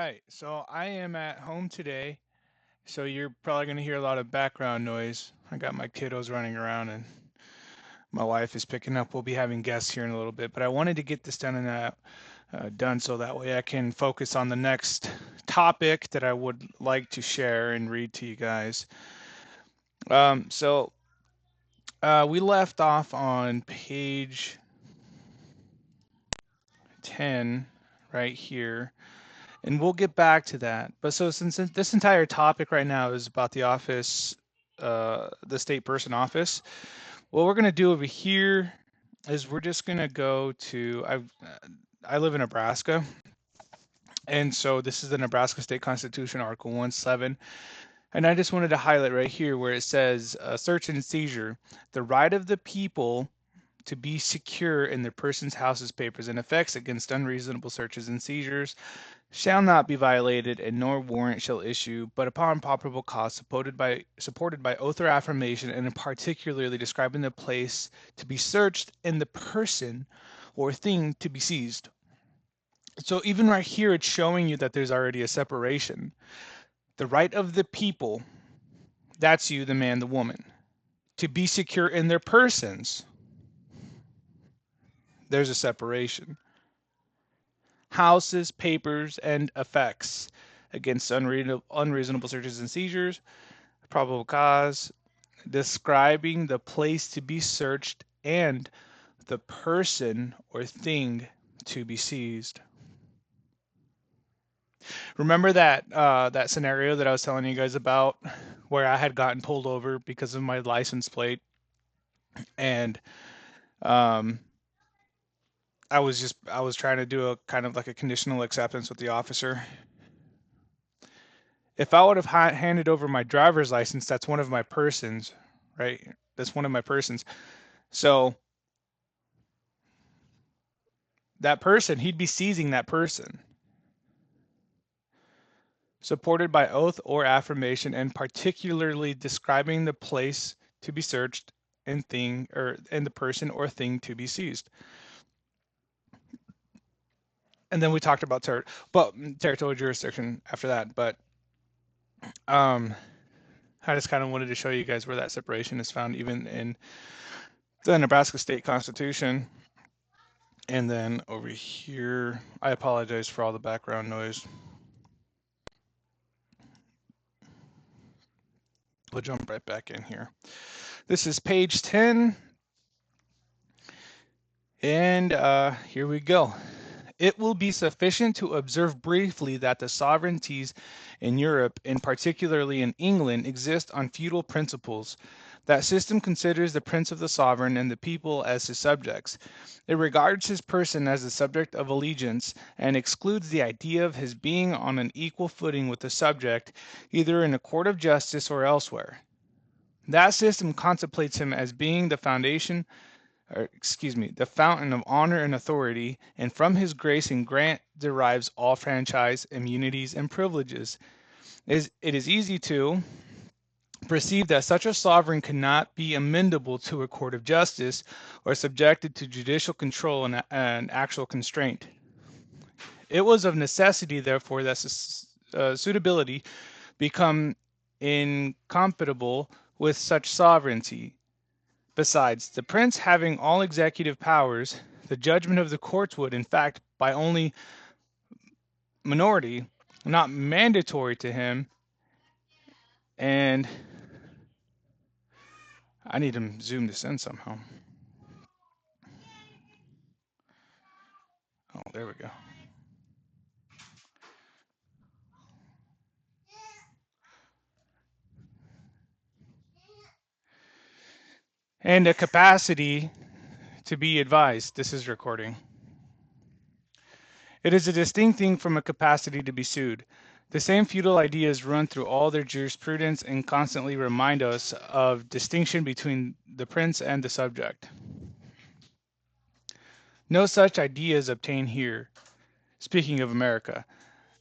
right, so I am at home today, so you're probably going to hear a lot of background noise. I got my kiddos running around and my wife is picking up. We'll be having guests here in a little bit, but I wanted to get this done so that way I can focus on the next topic that I would like to share and read to you guys. We left off on page 10 right here. And we'll get back to that. But so since this entire topic right now is about the office, the state person office, what we're going to do over here is we're just going to go to, I live in Nebraska. And so this is the Nebraska State Constitution, Article 1.7. And I just wanted to highlight right here where it says search and seizure, the right of the people to be secure in their persons, houses, papers, and effects against unreasonable searches and seizures shall not be violated, and nor warrant shall issue, but upon probable cause supported by oath or affirmation, and in particularly describing the place to be searched and the person or thing to be seized. So even right here, it's showing you that there's already a separation. The right of the people, that's you, the man, the woman, to be secure in their persons, there's a separation. Houses, papers, and effects against unreasonable searches and seizures, probable cause, describing the place to be searched and the person or thing to be seized. Remember that scenario that I was telling you guys about where I had gotten pulled over because of my license plate, and um, I was trying to do a kind of like a conditional acceptance with the officer. If I would have handed over my driver's license, that's one of my persons, right? That's one of my persons. So that person, he'd be seizing that person. Supported by oath or affirmation, and particularly describing the place to be searched and the person or thing to be seized. And then we talked about territorial jurisdiction after that. But I just kind of wanted to show you guys where that separation is found, even in the Nebraska State Constitution. And then over here, I apologize for all the background noise. We'll jump right back in here. This is page 10. And here we go. It will be sufficient to observe briefly that the sovereignties in Europe, and particularly in England, exist on feudal principles. That system considers the prince of the sovereign and the people as his subjects. It regards his person as the subject of allegiance, and excludes the idea of his being on an equal footing with the subject, either in a court of justice or elsewhere. That system contemplates him as being the fountain of honor and authority, and from his grace and grant derives all franchise, immunities, and privileges. It is easy to perceive that such a sovereign cannot be amendable to a court of justice or subjected to judicial control and actual constraint. It was of necessity, therefore, that suitability become incompatible with such sovereignty. Besides, the prince having all executive powers, the judgment of the courts would, in fact, by only minority, not mandatory to him, and I need to zoom this in somehow. Oh, there we go. And a capacity to be advised. This is recording. It is a distinct thing from a capacity to be sued. The same feudal ideas run through all their jurisprudence and constantly remind us of distinction between the prince and the subject. No such ideas obtain here. Speaking of America,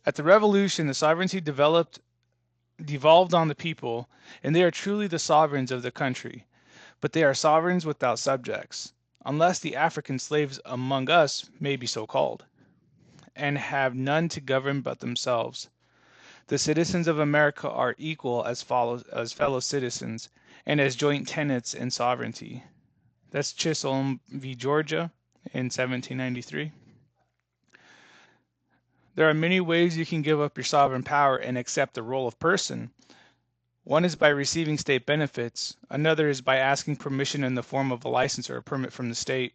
at the Revolution, the sovereignty devolved on the people, and they are truly the sovereigns of the country. But they are sovereigns without subjects, unless the African slaves among us may be so called. and have none to govern but themselves. The citizens of America are equal as fellow citizens and as joint tenants in sovereignty. That's Chisholm v. Georgia in 1793. There are many ways you can give up your sovereign power and accept the role of person. One is by receiving state benefits. Another is by asking permission in the form of a license or a permit from the state.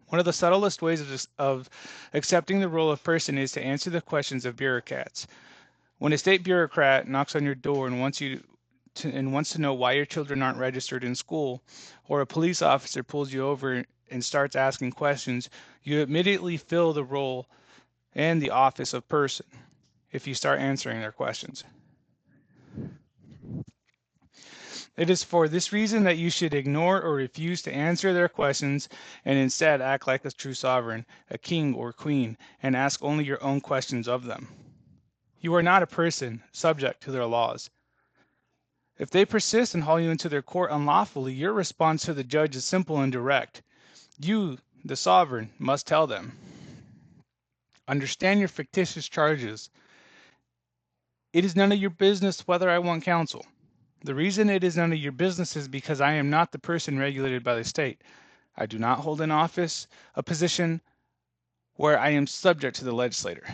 One of the subtlest ways of accepting the role of person is to answer the questions of bureaucrats. When a state bureaucrat knocks on your door and wants to know why your children aren't registered in school, or a police officer pulls you over and starts asking questions, you immediately fill the role and the office of person if you start answering their questions. It is for this reason that you should ignore or refuse to answer their questions and instead act like a true sovereign, a king or queen, and ask only your own questions of them. You are not a person subject to their laws. If they persist and haul you into their court unlawfully, your response to the judge is simple and direct. You, the sovereign, must tell them. Understand your fictitious charges. It is none of your business whether I want counsel. The reason it is none of your business is because I am not the person regulated by the state. I do not hold an office, a position where I am subject to the legislator.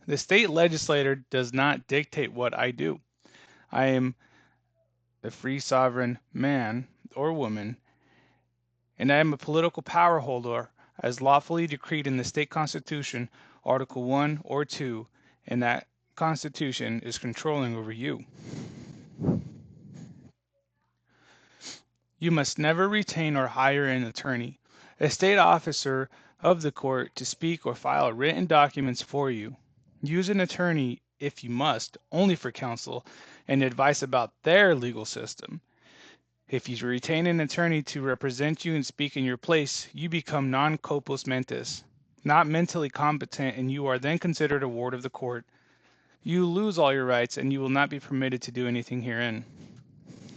The state legislator does not dictate what I do. I am a free sovereign man or woman, and I am a political power holder as lawfully decreed in the state constitution, Article 1 or 2, and that constitution is controlling over you. You must never retain or hire an attorney, a state officer of the court, to speak or file written documents for you. Use an attorney, if you must, only for counsel and advice about their legal system. If you retain an attorney to represent you and speak in your place, you become non corpus mentis, not mentally competent, and you are then considered a ward of the court. You lose all your rights, and you will not be permitted to do anything herein.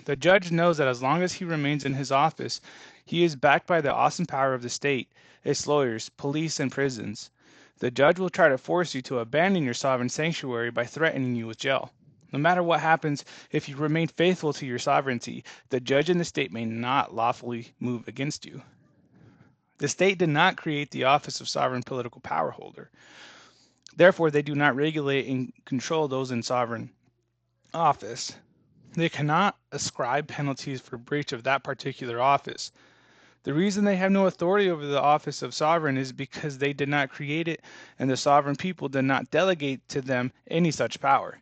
The judge knows that as long as he remains in his office, he is backed by the awesome power of the state, its lawyers, police, and prisons. The judge will try to force you to abandon your sovereign sanctuary by threatening you with jail. No matter what happens, if you remain faithful to your sovereignty, the judge and the state may not lawfully move against you. The state did not create the office of sovereign political power holder. Therefore, they do not regulate and control those in sovereign office. They cannot ascribe penalties for breach of that particular office. The reason they have no authority over the office of sovereign is because they did not create it, and the sovereign people did not delegate to them any such power.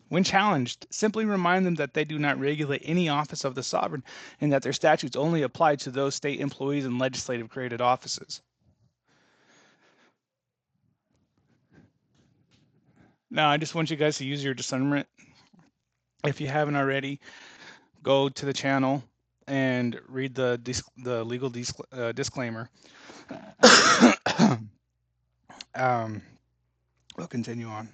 When challenged, simply remind them that they do not regulate any office of the sovereign and that their statutes only apply to those state employees and legislative created offices. Now, I just want you guys to use your discernment. If you haven't already, go to the channel and read the legal disclaimer. We'll continue on.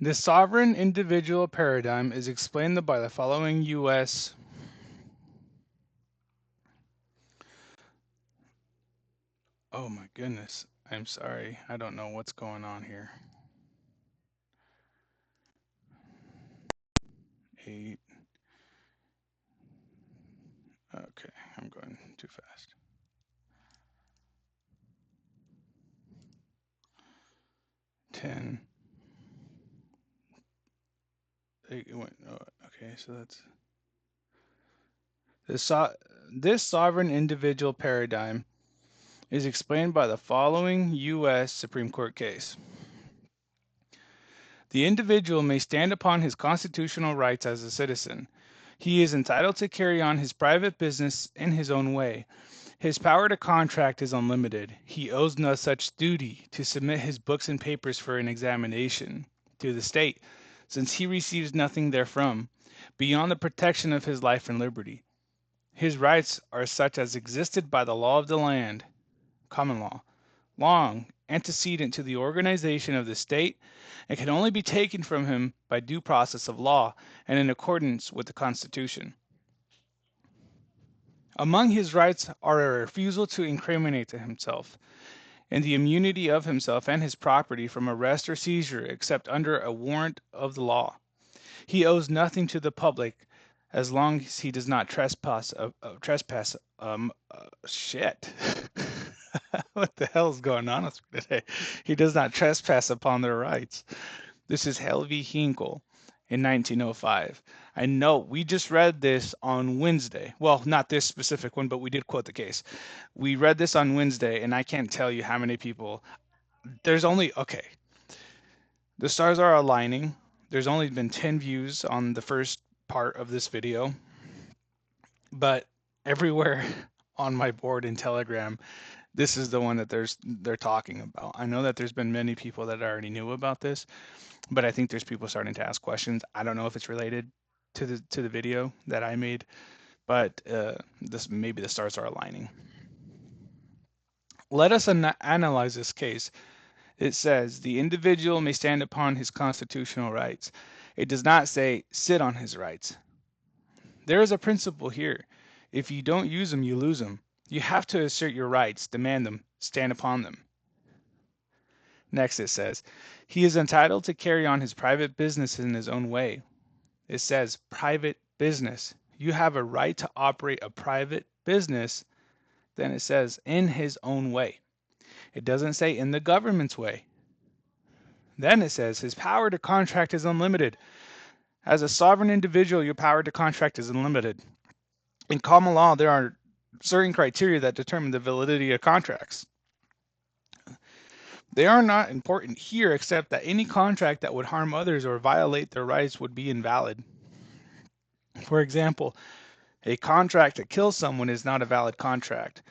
The sovereign individual paradigm is explained by the following U.S. Oh my goodness, I'm sorry. I don't know what's going on here. 8. Okay, I'm going too fast. 10. It went, okay, so that's this sovereign individual paradigm is explained by the following U.S. Supreme Court case. The individual may stand upon his constitutional rights as a citizen. He is entitled to carry on his private business in his own way. His power to contract is unlimited. He owes no such duty to submit his books and papers for an examination to the state, since he receives nothing therefrom, beyond the protection of his life and liberty. His rights are such as existed by the law of the land, common law, long antecedent to the organization of the state, and can only be taken from him by due process of law and in accordance with the Constitution. Among his rights are a refusal to incriminate himself, and the immunity of himself and his property from arrest or seizure except under a warrant of the law. He owes nothing to the public as long as he does not trespass. Shit. What the hell is going on with me today? He does not trespass upon their rights. This is Helvi Hinkle in 1905. I know we just read this on Wednesday. Well, not this specific one, but we did quote the case. We read this on Wednesday, and I can't tell you how many people. There's only, okay, the stars are aligning. There's only been 10 views on the first part of this video, but everywhere on my board in Telegram, this is the one that they're talking about. I know that there's been many people that already knew about this, but I think there's people starting to ask questions. I don't know if it's related to the video that I made, but this maybe the stars are aligning. Let us analyze this case. It says the individual may stand upon his constitutional rights. It does not say sit on his rights. There is a principle here. If you don't use them, you lose them. You have to assert your rights, demand them, stand upon them. Next it says, he is entitled to carry on his private business in his own way. It says private business. You have a right to operate a private business. Then it says in his own way. It doesn't say in the government's way. Then it says his power to contract is unlimited. As a sovereign individual, your power to contract is unlimited. In common law, there are certain criteria that determine the validity of contracts. They are not important here, except that any contract that would harm others or violate their rights would be invalid. For example, a contract to kill someone is not a valid contract.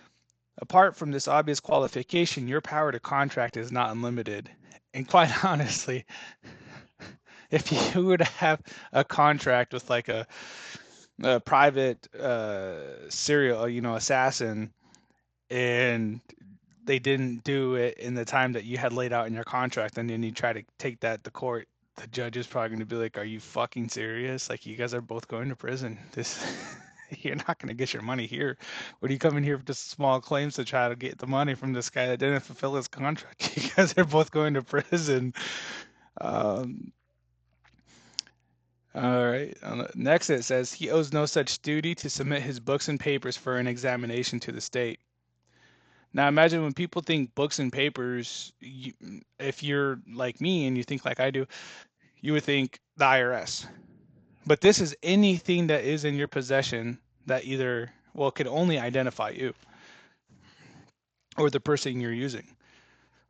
Apart from this obvious qualification, your power to contract is not unlimited. And quite honestly, if you were to have a contract with like a private serial, assassin, and they didn't do it in the time that you had laid out in your contract, and then you try to take that to court, the judge is probably going to be like, are you fucking serious? Like, you guys are both going to prison. You're not going to get your money here. What are you coming here for just small claims to try to get the money from this guy that didn't fulfill his contract? You guys are both going to prison. All right. Next, it says he owes no such duty to submit his books and papers for an examination to the state. Now, imagine when people think books and papers, if you're like me and you think like I do, you would think the IRS. But this is anything that is in your possession that either, well, can only identify you or the person you're using.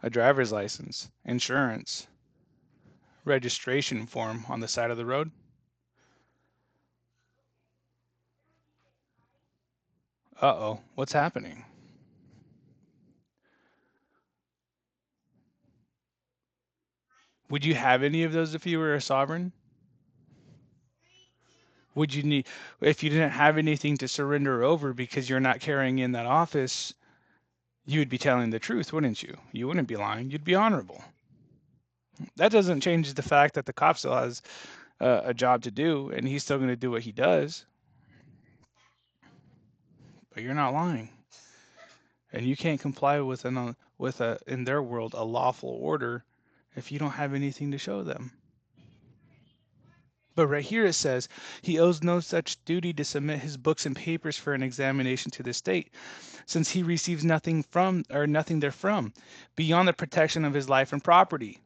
A driver's license, insurance, registration form on the side of the road. Uh-oh, what's happening? Would you have any of those if you were a sovereign? Would you need, if you didn't have anything to surrender over because you're not carrying in that office, you would be telling the truth, wouldn't you? You wouldn't be lying. You'd be honorable. That doesn't change the fact that the cop still has a job to do, and he's still going to do what he does. But you're not lying, and you can't comply with in their world a lawful order if you don't have anything to show them. But right here it says he owes no such duty to submit his books and papers for an examination to the state, since he receives nothing from or nothing therefrom, beyond the protection of his life and property.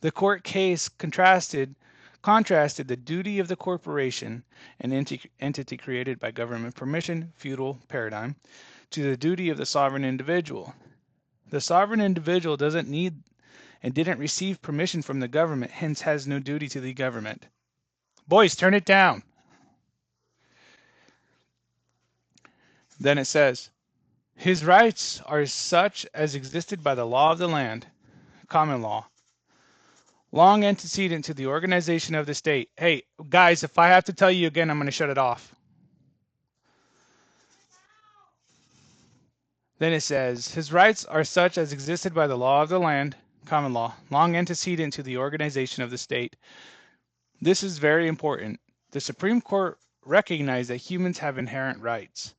The court case contrasted the duty of the corporation, an entity created by government permission, feudal paradigm, to the duty of the sovereign individual. The sovereign individual doesn't need and didn't receive permission from the government, hence has no duty to the government. Boys, turn it down. Then it says, his rights are such as existed by the law of the land, common law, long antecedent to the organization of the state. Hey, guys, if I have to tell you again, I'm going to shut it off. Then it says, his rights are such as existed by the law of the land, common law, long antecedent to the organization of the state. This is very important. The Supreme Court recognized that humans have inherent rights.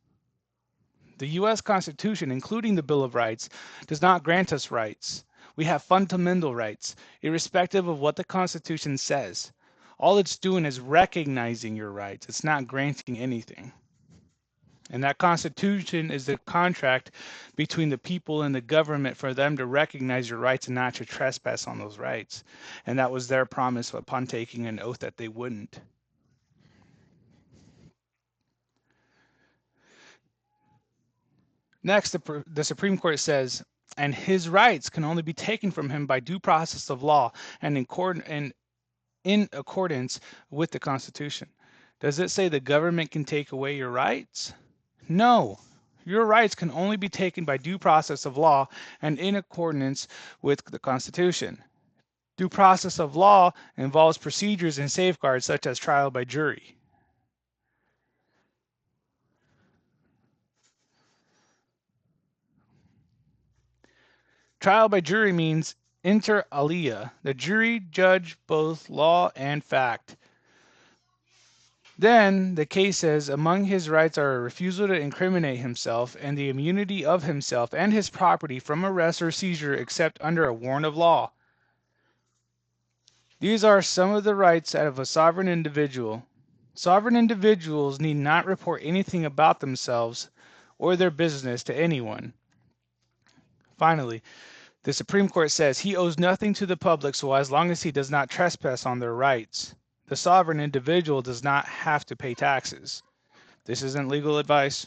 The U.S. Constitution, including the Bill of Rights, does not grant us rights. We have fundamental rights, irrespective of what the Constitution says. All it's doing is recognizing your rights. It's not granting anything. And that Constitution is the contract between the people and the government for them to recognize your rights and not to trespass on those rights. And that was their promise upon taking an oath that they wouldn't. Next, the Supreme Court says, and his rights can only be taken from him by due process of law and in accordance with the Constitution. Does it say the government can take away your rights? No. Your rights can only be taken by due process of law and in accordance with the Constitution. Due process of law involves procedures and safeguards such as trial by jury. Trial by jury means inter alia. The jury judge both law and fact. Then the case says among his rights are a refusal to incriminate himself and the immunity of himself and his property from arrest or seizure except under a warrant of law. These are some of the rights of a sovereign individual. Sovereign individuals need not report anything about themselves or their business to anyone. Finally, the Supreme Court says he owes nothing to the public so as long as he does not trespass on their rights. The sovereign individual does not have to pay taxes. This isn't legal advice.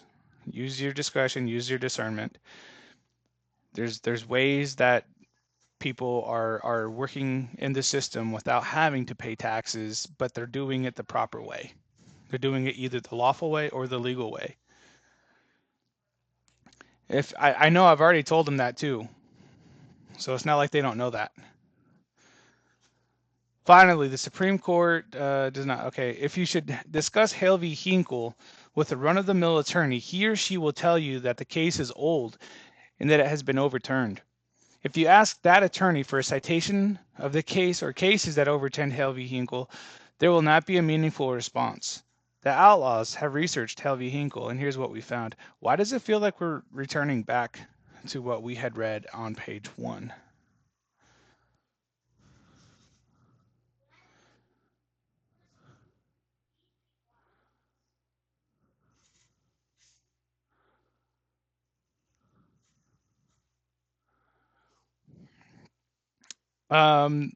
Use your discretion, use your discernment. There's ways that people are working in the system without having to pay taxes, but they're doing it the proper way. They're doing it either the lawful way or the legal way. If I know I've already told them that too. So it's not like they don't know that. Finally, the Supreme Court does not. Okay, if you should discuss Hale v. Hinkle with a run-of-the-mill attorney, he or she will tell you that the case is old and that it has been overturned. If you ask that attorney for a citation of the case or cases that overturned Hale v. Hinkle, there will not be a meaningful response. The Outlaws have researched Hale v. Hinkle, and here's what we found. Why does it feel like we're returning back to what we had read on page 1?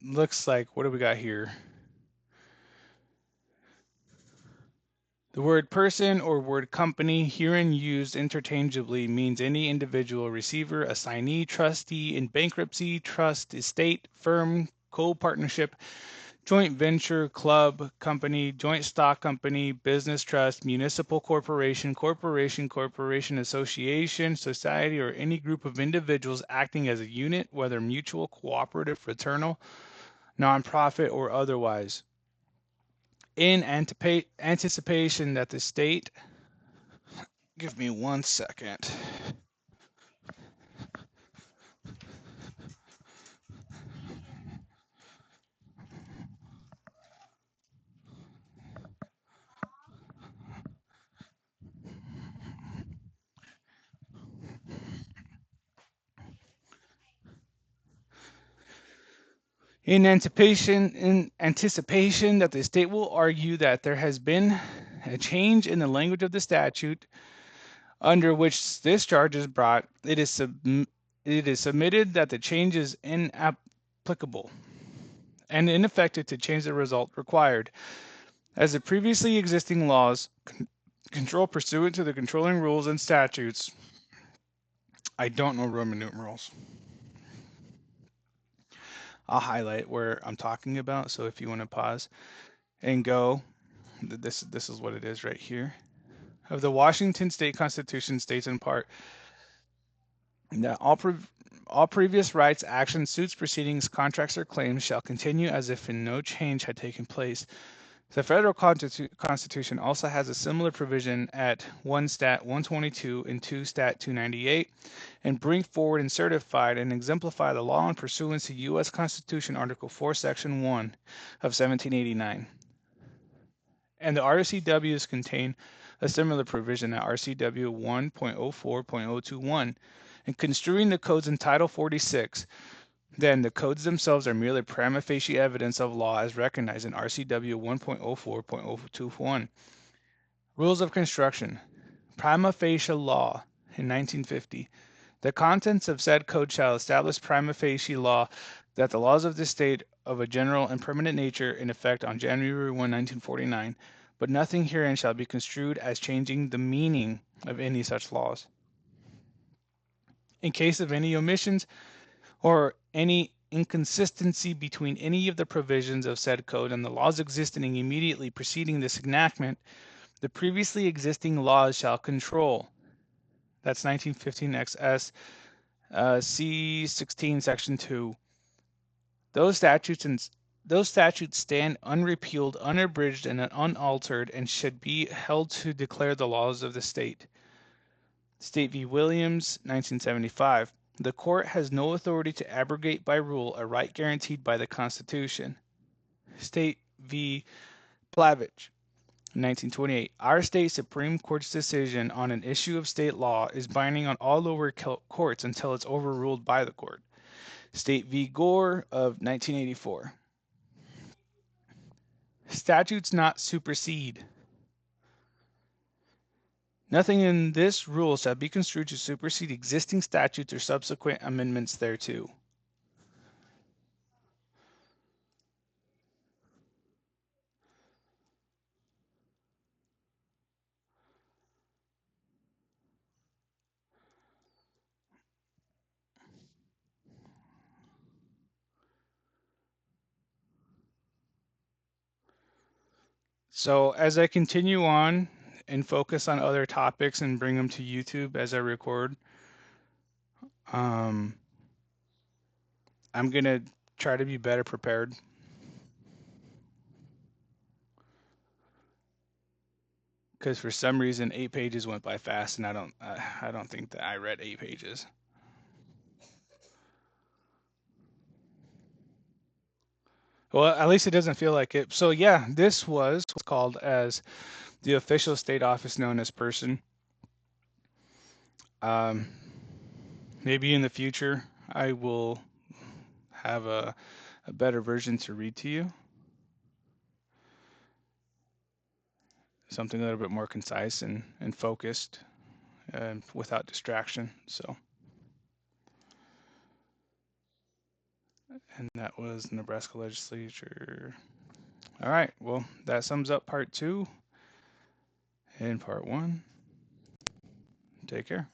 Looks like, what do we got here? The word person or word company, herein used interchangeably, means any individual, receiver, assignee, trustee in bankruptcy, trust, estate, firm, co-partnership, joint venture, club, company, joint stock company, business trust, municipal corporation, corporation, association, society, or any group of individuals acting as a unit, whether mutual, cooperative, fraternal, nonprofit, or otherwise. In anticipation that the state, give me 1 second. In anticipation that the state will argue that there has been a change in the language of the statute under which this charge is brought, it is submitted that the change is inapplicable and ineffective to change the result required, as the previously existing laws control pursuant to the controlling rules and statutes. I don't know Roman numerals. I'll highlight where I'm talking about, so if you want to pause and go, This is what it is right here. Of the Washington State Constitution states in part that all previous rights, actions, suits, proceedings, contracts, or claims shall continue as if no change had taken place. The federal constitution also has a similar provision at 1 Stat 122 and 2 Stat 298, and bring forward and certified and exemplify the law in pursuance to U.S. Constitution Article 4, Section 1 of 1789. And the RCWs contain a similar provision at RCW 1.04.021. And construing the codes in Title 46, then the codes themselves are merely prima facie evidence of law as recognized in RCW 1.04.021. Rules of construction. Prima facie law in 1950. The contents of said code shall establish prima facie law that the laws of this state of a general and permanent nature in effect on January 1, 1949, but nothing herein shall be construed as changing the meaning of any such laws. In case of any omissions or any inconsistency between any of the provisions of said code and the laws existing immediately preceding this enactment, the previously existing laws shall control. That's 1915 XS C16 Section 2. Those statutes stand unrepealed, unabridged, and unaltered, and should be held to declare the laws of the state. State v. Williams, 1975. The court has no authority to abrogate by rule a right guaranteed by the Constitution. State v. Plavich, 1928. Our state Supreme Court's decision on an issue of state law is binding on all lower courts until it's overruled by the court. State v. Gore of 1984. Statutes not supersede. Nothing in this rule shall be construed to supersede existing statutes or subsequent amendments thereto. So as I continue on and focus on other topics and bring them to YouTube as I record, I'm going to try to be better prepared. Because for some reason 8 pages went by fast, and I don't think that I read 8 pages. Well, at least it doesn't feel like it. So yeah, this was what's called as the official state office known as person. Maybe in the future I will have a better version to read to you. Something a little bit more concise and focused and without distraction. So, and that was the Nebraska legislature. All right, well, that sums up part 2 and part 1. Take care.